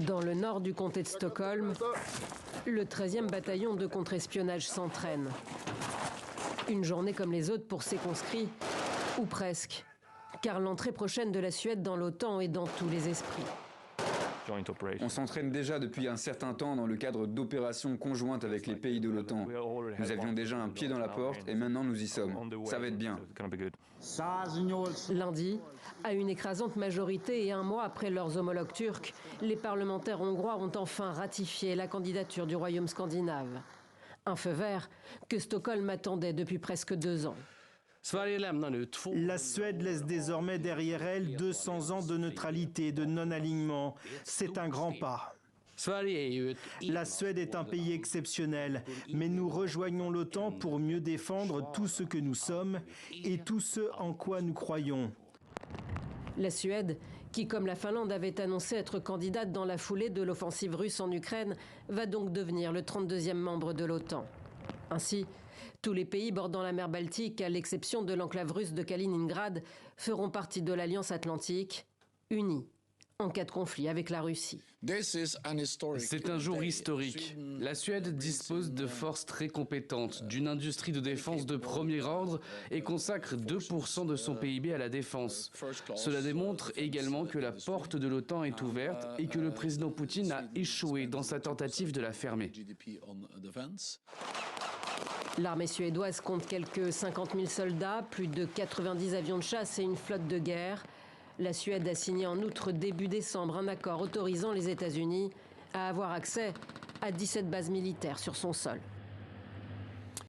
Dans le nord du comté de Stockholm, le 13e bataillon de contre-espionnage s'entraîne. Une journée comme les autres pour ses conscrits, ou presque, car l'entrée prochaine de la Suède dans l'OTAN est dans tous les esprits. On s'entraîne déjà depuis un certain temps dans le cadre d'opérations conjointes avec les pays de l'OTAN. Nous avions déjà un pied dans la porte et maintenant nous y sommes. Ça va être bien. Lundi, à une écrasante majorité et un mois après leurs homologues turcs, les parlementaires hongrois ont enfin ratifié la candidature du royaume scandinave. Un feu vert que Stockholm attendait depuis presque 2 ans. La Suède laisse désormais derrière elle 200 ans de neutralité et de non-alignement. C'est un grand pas. La Suède est un pays exceptionnel, mais nous rejoignons l'OTAN pour mieux défendre tout ce que nous sommes et tout ce en quoi nous croyons. La Suède, qui comme la Finlande avait annoncé être candidate dans la foulée de l'offensive russe en Ukraine, va donc devenir le 32e membre de l'OTAN. Ainsi, tous les pays bordant la mer Baltique, à l'exception de l'enclave russe de Kaliningrad, feront partie de l'Alliance Atlantique, unis en cas de conflit avec la Russie. C'est un jour historique. La Suède dispose de forces très compétentes, d'une industrie de défense de premier ordre et consacre 2% de son PIB à la défense. Cela démontre également que la porte de l'OTAN est ouverte et que le président Poutine a échoué dans sa tentative de la fermer. L'armée suédoise compte quelques 50 000 soldats, plus de 90 avions de chasse et une flotte de guerre. La Suède a signé en outre début décembre un accord autorisant les États-Unis à avoir accès à 17 bases militaires sur son sol.